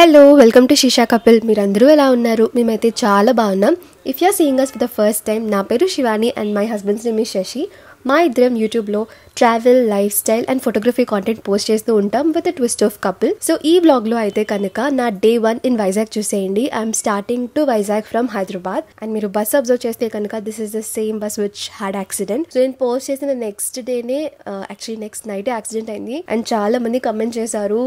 Hello welcome to Shisha couple. మీరందరూ ఎలా ఉన్నారు? మేమైతే చాలా బాగున్నాం. If you are seeing us for the first time, నా పేరు Shivani and my husband's name is Shashi. మా ఇద్దరం యూట్యూబ్లో travel, lifestyle and photography content post చేస్తూ ఉంటాం with twist of couple. So ఈ వ్లాగ్లో అయితే కనుక నా డే 1 ఇన్ వైజాగ్ చూసేయండి. I'm starting to Vizag from Hyderabad and మీరు బస్ అబ్జర్వ్ చేస్తే కనుక this is the same bus which had accident. So నేను పోస్ట్ చేసిన నెక్స్ట్ డేనే యాక్చువల్లీ నెక్స్ట్ నైట్ యాక్సిడెంట్ అయింది అండ్ చాలా మంది కమెంట్ చేశారు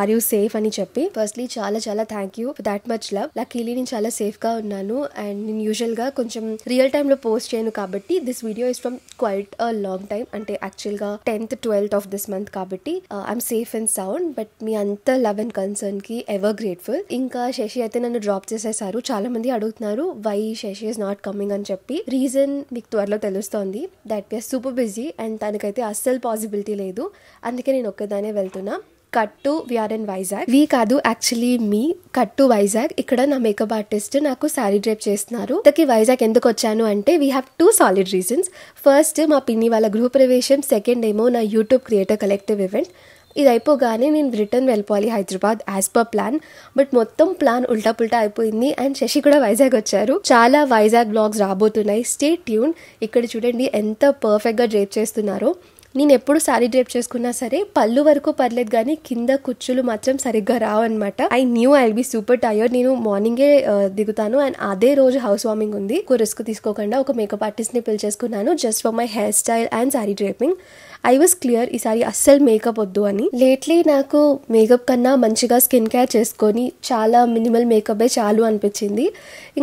ఆర్ యూ సేఫ్ అని చెప్పి. ఫస్ట్లీ చాలా చాలా thank you for that much love. Luckily నేను చాలా సేఫ్ గా ఉన్నాను అండ్ నేను యూజువల్ గా కొంచెం రియల్ టైమ్ లో పోస్ట్ చేయను కాబట్టి this video is from quite a long time, అంటే యాక్చువల్ గా 10th 12th of this month కాబట్టి I'm safe and sound. But మీ అంత లవ్ అండ్ కన్సర్న్ కి ఎవర్ గ్రేట్ఫుల్. ఇంకా శశి అయితే నన్ను డ్రాప్ చేసేసారు. చాలా మంది అడుగుతున్నారు why Shashi is not coming అని చెప్పి. రీజన్ మీకు త్వరలో తెలుస్తోంది. That we're super busy and తనకైతే అస్సలు పాసిబిలిటీ లేదు, అందుకే నేను ఒక్కదానే వెళ్తున్నా. Cut to we are in Vizag. We కాదు actually me cut to Vizag. ఇక్కడ నా మేకప్ ఆర్టిస్ట్ నాకు శారీ డ్రేప్ చేస్తున్నారు. ఇంతకీ వైజాగ్ ఎందుకు వచ్చాను అంటే we have 2 solid reasons. First మా పిన్ని వాళ్ళ గృహ ప్రవేశం, సెకండ్ ఏమో నా యూట్యూబ్ క్రియేటర్ కలెక్టివ్ ఈవెంట్. ఇది అయిపోగానే నేను రిటర్న్ వెళ్ళిపోవాలి Hyderabad as per plan. But మొత్తం ప్లాన్ ఉల్టా పుల్టా అయిపోయింది అండ్ శశి కూడా వైజాగ్ వచ్చారు. చాలా వైజాగ్ బ్లాగ్స్ రాబోతున్నాయి. Stay tune. ఇక్కడ చూడండి ఎంత పర్ఫెక్ట్ గా డ్రేప్ చేస్తున్నారో. నేను ఎప్పుడు శారీ డ్రేప్ చేసుకున్నా సరే పళ్ళు వరకు పర్లేదు కానీ కింద కుచ్చులు మాత్రం సరిగ్గా రావు అనమాట. I knew I will be super tired. నేను మార్నింగే దిగుతాను అండ్ అదే రోజు హౌస్ వార్మింగ్ ఉంది. రిస్క్ తీసుకోకుండా ఒక మేకప్ ఆర్టిస్ట్ ని పిలిచేసుకున్నాను just for my hair style and sari draping. I was clear ఈసారి అస్సలు మేకప్ వద్దు అని. లేట్లీ నాకు మేకప్ కన్నా మంచిగా స్కిన్ కేర్ చేసుకొని చాలా మినిమల్ మేకప్ చాలు అనిపించింది.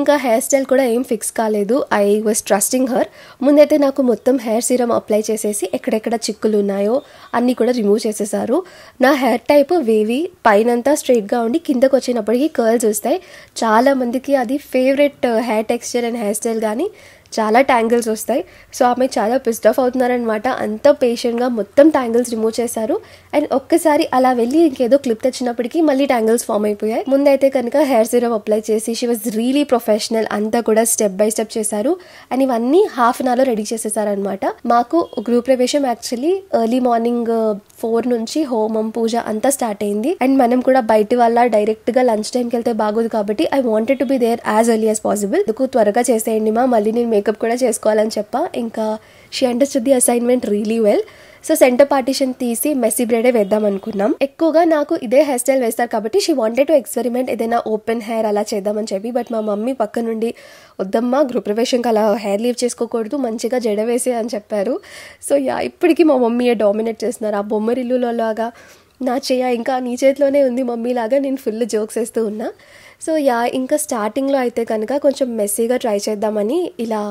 ఇంకా హెయిర్ స్టైల్ కూడా ఏం ఫిక్స్ కాలేదు. I was trusting her. ముందైతే నాకు మొత్తం హెయిర్ సీరం అప్లై చేసేసి ఎక్కడెక్కడ చిక్కులు ఉన్నాయో అన్ని కూడా రిమూవ్ చేసేసారు. నా హెయిర్ టైప్ వేవీ, పైనంతా స్ట్రైట్గా ఉండి కిందకు వచ్చినప్పటికీ కర్ల్స్ వస్తాయి. చాలా మందికి అది favourite hair texture and hair style, కానీ చాలా ట్యాంగిల్స్ వస్తాయి. సో ఆమె చాలా పిస్డ్ ఆఫ్ అవుతున్నారనమాట. అంత పేషెంట్గా మొత్తం ట్యాంగిల్స్ రిమూవ్ చేశారు అండ్ ఒక్కసారి అలా వెళ్ళి ఇంకేదో క్లిప్ తెచ్చినప్పటికీ మళ్ళీ ట్యాంగిల్స్ ఫామ్ అయిపోయాయి. ముందైతే కనుక హెయిర్ సిరప్ అప్లై చేసి షీ వాజ్ రియలీ ప్రొఫెషనల్. అంతా కూడా స్టెప్ బై స్టెప్ చేశారు అండ్ ఇవన్నీ హాఫ్ అన్ అవర్లో రెడీ చేసేసారనమాట. మాకు గృహ ప్రవేశం యాక్చువల్లీ ఎర్లీ మార్నింగ్ 4 నుంచి హోమం పూజ అంతా స్టార్ట్ అయింది అండ్ మనం కూడా బయట వల్ల డైరెక్ట్ గా లంచ్ టైంకి వెళ్తే బాగోదు కాబట్టి I wanted to be there as early as possible. ఎందుకు త్వరగా చేసేయండి మా, మళ్ళీ నేను మేకప్ కూడా చేసుకోవాలని చెప్పా. ఇంకా she understood the assignment really well. So centre partition తీసి మెస్సీ బ్రైడే వేద్దాం అనుకున్నాం. ఎక్కువగా నాకు ఇదే హెయిర్ స్టైల్ వేస్తారు కాబట్టి షీ వాంటెడ్ టు ఎక్స్పెరిమెంట్ ఏదైనా ఓపెన్ హెయిర్ అలా చేద్దామని చెప్పి. బట్ మా మమ్మీ పక్క నుండి వద్దమ్మా గృహప్రవేశంకి అలా హెయిర్ లీవ్ చేసుకోకూడదు, మంచిగా జడ వేసే అని చెప్పారు. సో ఇప్పటికీ మా మమ్మీయే డామినేట్ చేస్తున్నారు. ఆ బొమ్మరిల్లులో లాగా నా ఇంకా నీ చేతిలోనే ఉంది మమ్మీ లాగా నేను ఫుల్ జోక్స్ వేస్తూ ఉన్నా. సో ఇంకా స్టార్టింగ్లో అయితే కనుక కొంచెం మెస్సీగా ట్రై చేద్దామని ఇలా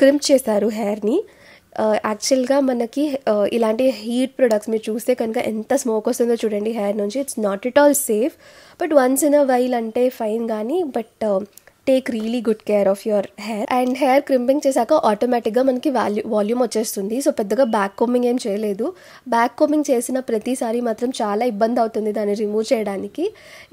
క్రిమ్ చేశారు హెయిర్ని. యాక్చువల్గా మనకి ఇలాంటి హీట్ ప్రొడక్ట్స్ మీరు చూస్తే కనుక ఎంత స్మోక్ వస్తుందో చూడండి హెయిర్ నుంచి. It's not at all safe. But once in a while అంటే ఫైన్, కానీ but take really good care of your hair. And hair crimping చేశాక ఆటోమేటిక్గా మనకి వాల్యూమ్ వచ్చేస్తుంది. సో పెద్దగా బ్యాక్ కోమింగ్ ఏం చేయలేదు. బ్యాక్ కోమింగ్ చేసిన ప్రతిసారి మాత్రం చాలా ఇబ్బంది అవుతుంది దాన్ని రిమూవ్ చేయడానికి.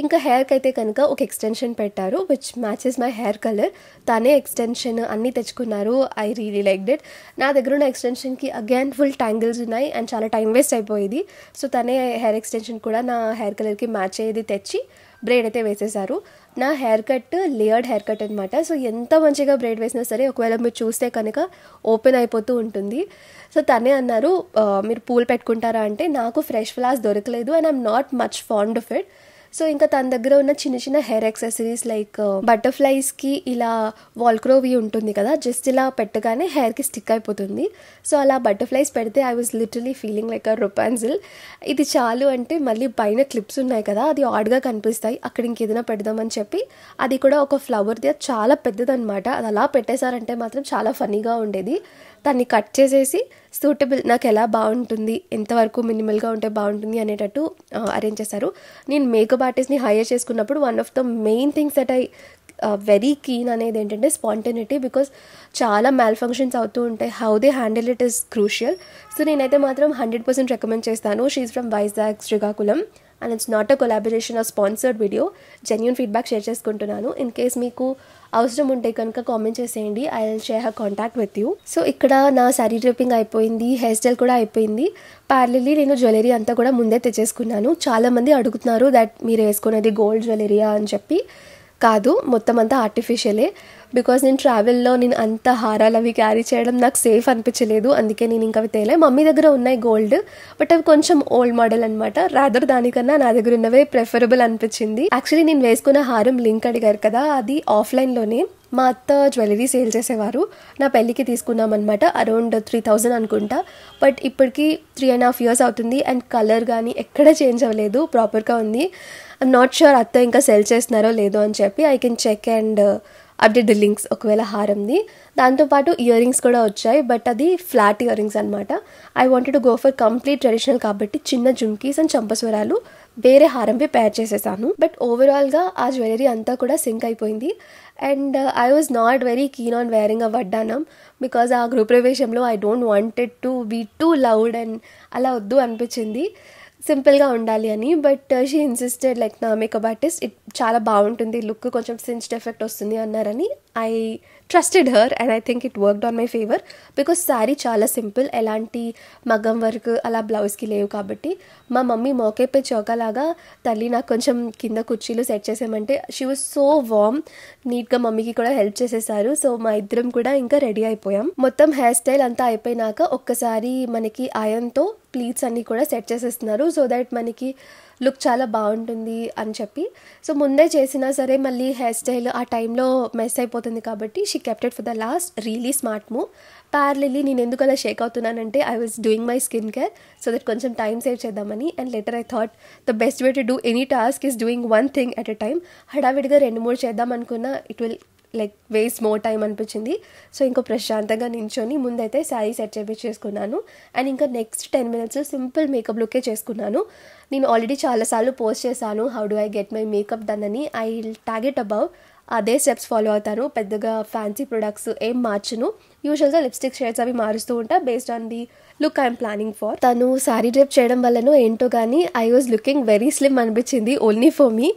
ఇంకా హెయిర్కి అయితే కనుక ఒక ఎక్స్టెన్షన్ పెట్టారు which matches my hair colour. తనే ఎక్స్టెన్షన్ అన్నీ తెచ్చుకున్నారు. I really liked it. నా దగ్గర ఉన్న ఎక్స్టెన్షన్కి అగైన్ ఫుల్ ట్యాంగిల్స్ ఉన్నాయి అండ్ చాలా టైం వేస్ట్ అయిపోయేది. సో తనే హెయిర్ ఎక్స్టెన్షన్ కూడా నా హెయిర్ కలర్కి మ్యాచ్ అయ్యేది తెచ్చి బ్రైడ్ అయితే వేసేసారు. నా hair cut layered hair cut అనమాట. సో ఎంత మంచిగా బ్రైడ్ వేసినా సరే ఒకవేళ మీరు చూస్తే కనుక ఓపెన్ అయిపోతూ ఉంటుంది. సో తనే అన్నారు మీరు పూలు పెట్టుకుంటారా అంటే నాకు ఫ్రెష్ ఫ్లవర్స్ దొరకలేదు and I'm not much fond of it. So ఇంకా తన దగ్గర ఉన్న చిన్న చిన్న హెయిర్ యాక్సెసరీస్ లైక్ బటర్ఫ్లైస్కి ఇలా వాల్క్రోవి ఉంటుంది కదా, జస్ట్ ఇలా పెట్టగానే హెయిర్కి స్టిక్ అయిపోతుంది. సో అలా బటర్ఫ్లైస్ పెడితే I was literally feeling like a Rapunzel. ఇది చాలు అంటే మళ్ళీ పైన క్లిప్స్ ఉన్నాయి కదా, అది ఆడ్గా కనిపిస్తాయి, అక్కడ ఇంకేదైనా పెడదామని చెప్పి అది కూడా ఒక ఫ్లవర్ది, అది చాలా పెద్దదనమాట. అది అలా పెట్టేశారంటే మాత్రం చాలా ఫనీగా ఉండేది. దాన్ని కట్ చేసేసి సూటబుల్ నాకు ఎలా బాగుంటుంది, ఎంతవరకు మినిమల్గా ఉంటే బాగుంటుంది అనేటట్టు అరేంజ్ చేశారు. నేను మేకప్ ఆర్టిస్ట్ని హైర్ చేసుకున్నప్పుడు one of the main things that I very keen అనేది ఏంటంటే స్పాంటనిటీ. బికాస్ చాలా మ్యాల్ ఫంక్షన్స్ అవుతూ ఉంటాయి. How they handle it is crucial. So నేనైతే మాత్రం 100% రికమెండ్ చేస్తాను. She's from Vizag, Srikakulam. And it's not a collaboration or sponsored video. Genuine feedback share చేసుకుంటున్నాను. ఇన్ కేస్ మీకు అవసరం ఉంటే కనుక కామెంట్ చేసేయండి, I will share her contact with you. So ఇక్కడ నా సారీ డ్రిప్పింగ్ అయిపోయింది, హెయిర్ స్టైల్ కూడా అయిపోయింది. ప్యారలల్లీ నేను జ్యువెలరీ అంతా కూడా ముందే తెచ్చేసుకున్నాను. చాలామంది అడుగుతున్నారు దట్ మీరు వేసుకునేది గోల్డ్ జ్యువెలరీయా అని చెప్పి. కాదు, మొత్తం అంతా ఆర్టిఫిషియలే. బికాజ్ నేను ట్రావెల్లో నేను అంత హారాలు అవి క్యారీ చేయడం నాకు సేఫ్ అనిపించలేదు, అందుకే నేను ఇంకా అవి తేలే. మమ్మీ దగ్గర ఉన్నాయి గోల్డ్, బట్ అవి కొంచెం ఓల్డ్ మోడల్ అనమాట. రాదర్ దానికన్నా నా దగ్గర ఉన్నవే ప్రిఫరబుల్ అనిపించింది. యాక్చువల్లీ నేను వేసుకున్న హారం లింక్ అడిగారు కదా, అది ఆఫ్లైన్లోనే మా అత్త జ్యువెలరీ సేల్ చేసేవారు. నా పెళ్ళికి తీసుకున్నాం అనమాట, అరౌండ్ 3000 అనుకుంటా. బట్ ఇప్పటికి 3.5 years అవుతుంది అండ్ కలర్ కానీ ఎక్కడ చేంజ్ అవ్వలేదు, ప్రాపర్గా ఉంది. ఐఎమ్ నాట్ ష్యూర్ అత్త ఇంకా సెల్ చేస్తున్నారో లేదో అని చెప్పి. I can check and update the links ఒకవేళ హారంది. దాంతోపాటు ఇయర్ రింగ్స్ కూడా వచ్చాయి, బట్ అది ఫ్లాట్ ఇయర్ రింగ్స్ అనమాట. I wanted to go for complete traditional కాబట్టి చిన్న జుమ్కీస్ అండ్ చంపస్వరాలు వేరే హారంపై పేర్ చేసేసాను. బట్ ఓవరాల్గా ఆ జ్యువెలరీ అంతా కూడా సింక్ అయిపోయింది. And I was not very keen on wearing a vaddanam because ఆ గృహప్రవేశంలో I don't wanted to be too loud and అలా వద్దు అనిపించింది, సింపుల్గా ఉండాలి అని. బట్ షీ ఇన్సిస్టెడ్, లైక్ నా మేకప్ ఆర్టిస్ట్, ఇట్ చాలా బాగుంటుంది లుక్, కొంచెం సించ్డ్ ఎఫెక్ట్ వస్తుంది అన్నారని. I trusted her and I think it worked on my favour because sari చాలా సింపుల్, ఎలాంటి మగ్గం వర్క్ అలా బ్లౌజ్కి లేవు కాబట్టి. మా మమ్మీ మోకేపై చౌకలాగా తల్లి నాకు కొంచెం కింద కుర్చీలు సెట్ చేసామంటే షీ వాజ్ సో వార్మ్, నీట్గా మమ్మీకి కూడా హెల్ప్ చేసేసారు. సో మా ఇద్దరం కూడా ఇంకా రెడీ అయిపోయాం. మొత్తం హెయిర్ స్టైల్ అంతా అయిపోయినాక ఒక్కసారి మనకి ఐరన్తో ప్లీట్స్ అన్నీ కూడా సెట్ చేసేస్తున్నారు సో దట్ మనకి లుక్ చాలా బాగుంటుంది అని చెప్పి. సో ముందే చేసినా సరే మళ్ళీ హెయిర్ స్టైల్ ఆ టైంలో మెస్ అయిపోతుంది కాబట్టి she kept it for the last. Really smart move. Parallelly నేను ఎందుకు అలా షేక్ అవుతున్నానంటే I was doing my skin care so that కొంచెం టైం సేవ్ చేద్దామని. And later I thought the best way to do any task is doing one thing at a time. హడావిడిగా 2-3 చేద్దాం అనుకున్నా it will like waste more time అనిపించింది. So ఇంకో ప్రశాంతంగా నించొని ముందైతే శారీ సెట్ చేపించేసుకున్నాను. అండ్ ఇంకా నెక్స్ట్ 10 minutes సింపుల్ మేకప్ లుకే చేసుకున్నాను. నేను ఆల్రెడీ చాలాసార్లు పోస్ట్ చేశాను how do I get my makeup done అని. I will tag it above. అదే స్టెప్స్ ఫాలో అవుతాను, పెద్దగా ఫ్యాన్సీ ప్రొడక్ట్స్ ఏం మార్చును. యూజువల్గా లిప్స్టిక్ షేడ్స్ అవి మారుస్తూ ఉంటా based on the look I'm planning for. తను శారీ డ్రేప్ చేయడం వల్లనో ఏంటో కానీ I was looking very slim అనిపించింది ఓన్లీ ఫర్ మీ.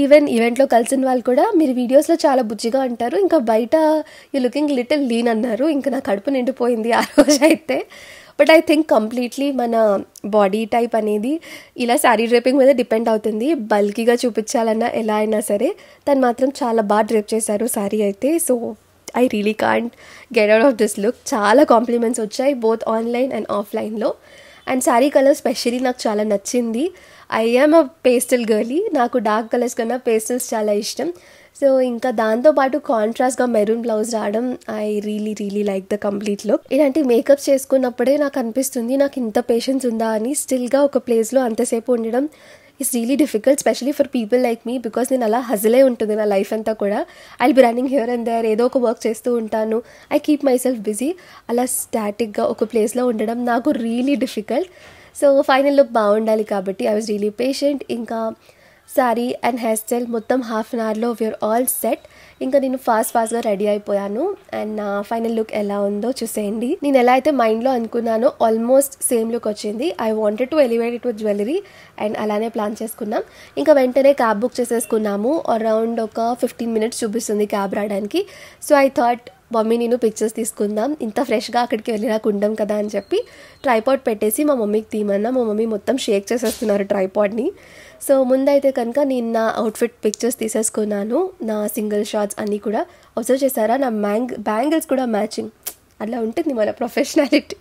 ఈవెన్ ఈవెంట్లో కలిసిన వాళ్ళు కూడా మీరు వీడియోస్లో చాలా బుజ్జిగా అంటారు, ఇంకా బయట యూ లుకింగ్ లిటిల్ లీన్ అన్నారు. ఇంకా నా కడుపు నిండిపోయింది ఆ రోజు అయితే. బట్ ఐ థింక్ కంప్లీట్లీ మన బాడీ టైప్ అనేది ఇలా శారీ డ్రేపింగ్ మీద డిపెండ్ అవుతుంది. బల్కీగా చూపించాలన్నా ఎలా అయినా సరే తను మాత్రం చాలా బాగా డ్రేప్ చేశారు శారీ అయితే. So I really can't get out of this look. చాలా కాంప్లిమెంట్స్ వచ్చాయి బోత్ ఆన్లైన్ అండ్ ఆఫ్లైన్లో. అండ్ శారీ కలర్ స్పెషల్లీ నాకు చాలా నచ్చింది. I am a pastel girly, నాకు డార్క్ కలర్స్ కన్నా పేస్టల్స్ చాలా ఇష్టం. సో ఇంకా దాంతోపాటు కాంట్రాస్ట్గా మెరూన్ బ్లౌజ్ రావడం I really like the complete look. ఇలాంటి మేకప్ చేసుకున్నప్పుడే నాకు అనిపిస్తుంది నాకు ఇంత పేషెన్స్ ఉందా అని. స్టిల్గా ఒక ప్లేస్లో అంతసేపు ఉండడం it's really difficult, specially for people like me because నేను అలా హజిలే ఉంటుంది నా లైఫ్ అంతా కూడా. I will be running here and there, ఏదో ఒక వర్క్ చేస్తూ ఉంటాను. I keep myself busy. అలా స్టాటిక్గా ఒక ప్లేస్లో ఉండడం నాకు really difficult. So final look బాగుండాలి కాబట్టి ఐ వాజ్ రియలీ పేషెంట్. ఇంకా శారీ అండ్ హెయిర్ స్టైల్ మొత్తం హాఫ్ అన్ అవర్లో వీఆర్ ఆల్ సెట్. ఇంకా నేను ఫాస్ట్గా రెడీ అయిపోయాను. అండ్ నా ఫైనల్ లుక్ ఎలా ఉందో చూసేయండి. నేను ఎలా అయితే మైండ్లో అనుకున్నానో ఆల్మోస్ట్ సేమ్ లుక్ వచ్చింది. I wanted to elevate it with jewellery and అలానే ప్లాన్ చేసుకున్నాం. ఇంకా వెంటనే క్యాబ్ బుక్ చేసేసుకున్నాము. అరౌండ్ ఒక 15 minutes చూపిస్తుంది క్యాబ్ రావడానికి. సో ఐ థాట్ మమ్మీ నేను పిక్చర్స్ తీసుకుందాం, ఇంత ఫ్రెష్గా అక్కడికి వెళ్ళినాక ఉండం కదా అని చెప్పి ట్రైపాడ్ పెట్టేసి మా మమ్మీకి తీయమన్నా. మా మమ్మీ మొత్తం షేక్ చేసేస్తున్నారు ట్రైపాడ్ని. సో ముందైతే కనుక నేను నా అవుట్ఫిట్ పిక్చర్స్ తీసేసుకున్నాను. నా సింగిల్ షాట్స్ అన్నీ కూడా అబ్జర్వ్ చేశారా, నా బ్యాంగిల్స్ కూడా మ్యాచింగ్, అలా ఉంటుంది మన ప్రొఫెషనాలిటీ.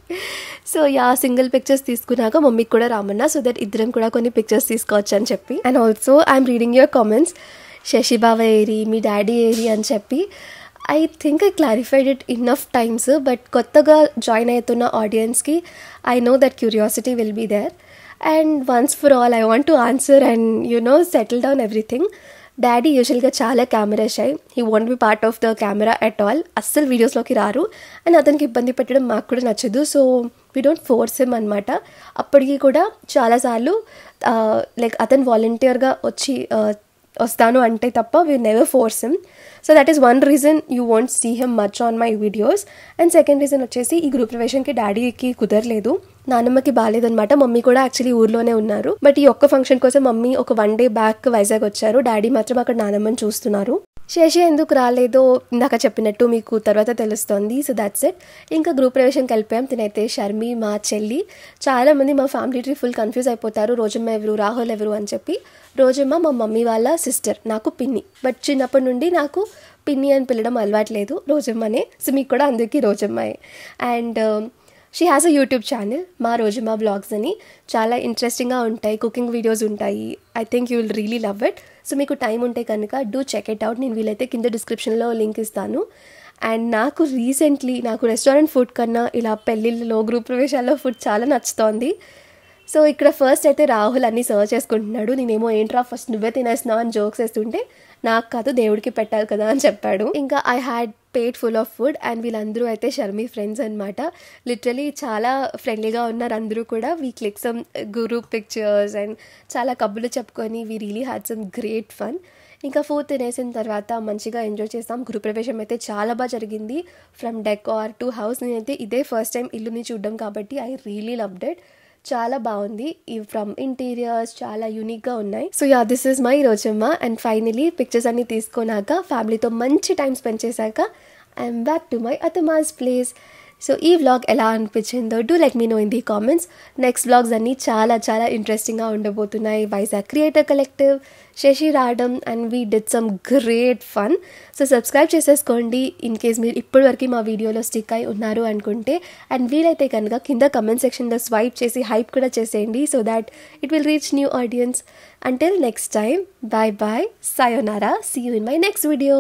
సో సింగిల్ పిక్చర్స్ తీసుకున్నాక మమ్మీకి కూడా రామన్నా సో దట్ ఇద్దరం కూడా కొన్ని పిక్చర్స్ తీసుకోవచ్చు అని చెప్పి. And also I'm reading your comments, Shashi బావ ఏరి, మీ డాడీ ఏరి అని చెప్పి. I think I clarified it enough times, but కొత్తగా జాయిన్ అవుతున్న ఆడియన్స్కి I know that curiosity will be there. And once for all I want to answer and settle down everything. Daddy యూజువల్గా చాలా camera shy, he want be part of the camera at all. అస్సలు వీడియోస్లోకి రారు and అతనికి ఇబ్బంది పెట్టడం మాకు కూడా నచ్చదు. So we don't force him అనమాట. అప్పటికి కూడా చాలాసార్లు లైక్ అతను వాలంటీర్గా వచ్చి వస్తాను అంటే తప్ప we never force him. So that is one reason you won't see him much on my videos. And second reason వచ్చేసి ఈ గృహప్రవేశంకి డాడీకి కుదరలేదు, నానమ్మకి బాగాలేదనమాట. మమ్మీ కూడా యాక్చువల్లీ ఊర్లోనే ఉన్నారు. బట్ ఈ ఒక్క ఫంక్షన్ కోసం మమ్మీ ఒక 1 day బ్యాక్ వైజాగ్ వచ్చారు, డాడీ మాత్రం అక్కడ నానమ్మని చూస్తున్నారు. శేషి ఎందుకు రాలేదో ఇందాక చెప్పినట్టు మీకు తర్వాత తెలుస్తుంది. So that's it. ఇంకా గృహప్రవేశంకి వెళ్ళిపోయాం. తినైతే షర్మి, మా చెల్లి, చాలామంది మా ఫ్యామిలీ ట్రీ ఫుల్ కన్ఫ్యూజ్ అయిపోతారు, రోజమ్మ ఎవరు, రాహుల్ ఎవరు అని చెప్పి. రోజమ్మ మా మమ్మీ వాళ్ళ సిస్టర్, నాకు పిన్ని. బట్ చిన్నప్పటి నుండి నాకు పిన్ని అని పిలవడం అలవాట్లేదు, రోజమ్మనే. సో మీకు కూడా అందరికీ రోజమ్మాయే. And she has a YouTube channel, మా రోజమ్మ వ్లాగ్స్ అని. చాలా ఇంట్రెస్టింగ్గా ఉంటాయి, కుకింగ్ వీడియోస్ ఉంటాయి. I think you will really love it. So మీకు టైం ఉంటే కనుక డూ చెక్ ఇట్ అవుట్. నేను వీలైతే కింద డిస్క్రిప్షన్లో లింక్ ఇస్తాను. అండ్ నాకు రీసెంట్లీ రెస్టారెంట్ ఫుడ్ కన్నా ఇలా పెళ్ళిళ్ళలో గృహప్రవేశాల్లో ఫుడ్ చాలా నచ్చుతోంది. సో ఇక్కడ ఫస్ట్ అయితే రాహుల్ అన్నీ సర్వ్ చేసుకుంటున్నాడు. నేనేమో ఏంట్రా ఫస్ట్ నువ్వే తినేస్తున్నావు అని జోక్స్ వేస్తుంటే, నాకు కాదు దేవుడికి పెట్టాలి కదా అని చెప్పాడు. ఇంకా I had plate full of food. And వీళ్ళందరూ అయితే షర్మి ఫ్రెండ్స్ అనమాట. లిటరలీ చాలా ఫ్రెండ్లీగా ఉన్నారు అందరూ కూడా. We click some group pictures and చాలా కబుర్లు చెప్పుకొని we really had some great fun. ఇంకా ఫుడ్ తినేసిన తర్వాత మంచిగా ఎంజాయ్ చేస్తాం. గృహప్రవేశం అయితే చాలా బాగా జరిగింది, ఫ్రమ్ డెకార్ టు హౌస్. నేనైతే ఇదే ఫస్ట్ టైం ఇల్లుని చూడడం కాబట్టి ఐ రియలీ లవ్డ్ ఇట్. చాలా బాగుంది. ఇవి ఫ్రమ్ ఇంటీరియర్స్ చాలా యూనిక్గా ఉన్నాయి. So yeah, this is my Rojamma. And finally pictures అన్ని తీసుకున్నాక, ఫ్యామిలీతో మంచి టైం స్పెండ్ చేశాక, ఐఎమ్ బ్యాక్ టు మై అత్తమాస్ ప్లేస్. సో ఈ వ్లాగ్ ఎలా అనిపించిందో do let me know in the comments. Next vlogs అన్నీ చాలా చాలా ఇంట్రెస్టింగ్గా ఉండబోతున్నాయి. వైజాగ్ క్రియేటర్ కలెక్టివ్, శశి రావడం, and we did some great fun. So subscribe చేసేసుకోండి ఇన్ కేస్ మీరు ఇప్పటివరకు మా వీడియోలో స్టిక్ అయి ఉన్నారు అనుకుంటే. అండ్ వీలైతే కనుక కింద కమెంట్ సెక్షన్లో స్వైప్ చేసి హైప్ కూడా చేసేయండి, so that it will reach new audience. Until next time, bye bye, sayonara, see you in my next video.